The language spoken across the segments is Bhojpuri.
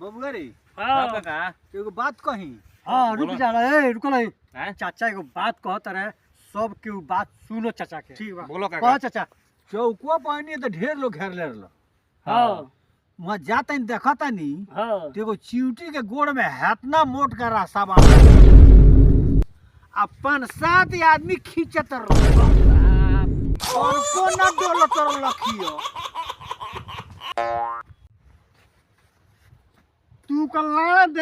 बबुआ रे हाँ काका एगो बात कही। हाँ रुक बोलो। जा रहे रुको नहीं हैं? चाचा एगो बात कहत रहे सब केहू बात सुनो चाचा के ठीक बा। बोलो कह काका चाचा चौकुआ पहनी तो ढेर लोग घेर ले रहलो। हाँ वहाँ जाता नहीं देखता नहीं हाँ तो एगो चिवटी के गोड़ में हेतना मोट का रास्ता बा। अपन साथ ही आदमी खींचत रहो और को न डोलत रखियो। तू कल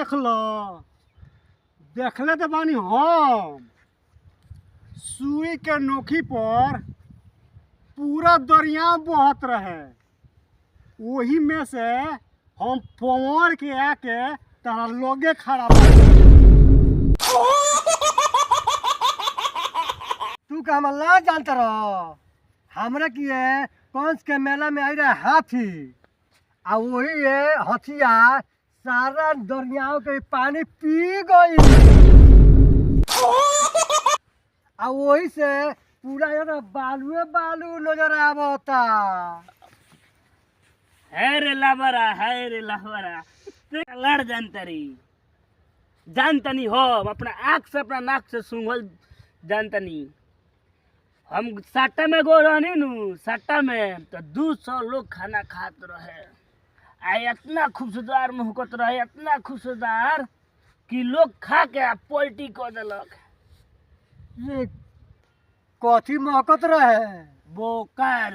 देखले तो बानी हम सुई के नोखी पर पूरा दरिया बहत रहे वही में से हम पवार के आके तारा लोगे खड़ा बा। तू का हम ला जानता रहो हमरा की है कंस के मेला में आई रहे हाथी आ वही है हथिया सारा दरियाओं के पानी पी गई आ वही से पूरा यार बालुए बालू नजर आवता। है रे लावरा लड़ जानतनी हो अपना आँख से अपना नाक से सूंघल जानतनी। हम सट्टा में गो रहनी नु सट्टा में तो 200 लोग खाना खात रहे आ इतना खुशदार मुहकत रहे इतना खुशदार कि लोग खा के पलटी कर देलक। ये कथी महकत रहे बोकार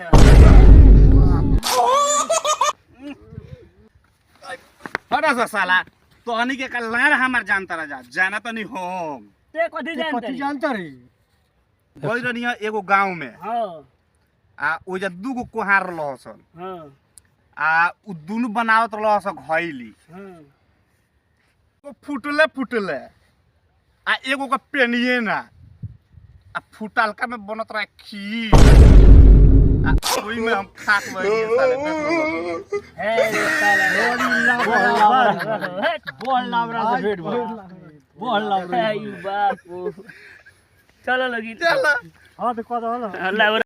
हटा सा साला तो हनी के कल्याण हमार जानता रहा जाना तो नहीं हम ते कथी ये कथी जानतनी। जानता रही गई रही एगो गांव में हाँ आ ओजा दूगो कुहार रहसन हाँ आ उ दुनु बनावत रहसन घइली हाँ वो फुटले आ एगो का पेनिए ना आ फुटलका में बनत रहे खीर आ ओई में हम खाक बनी साले देखो। है रे साला बोल लावरा से भेट बा। बोल लावरा। बापू चलो लगी चल हाँ तो कह दो लावरा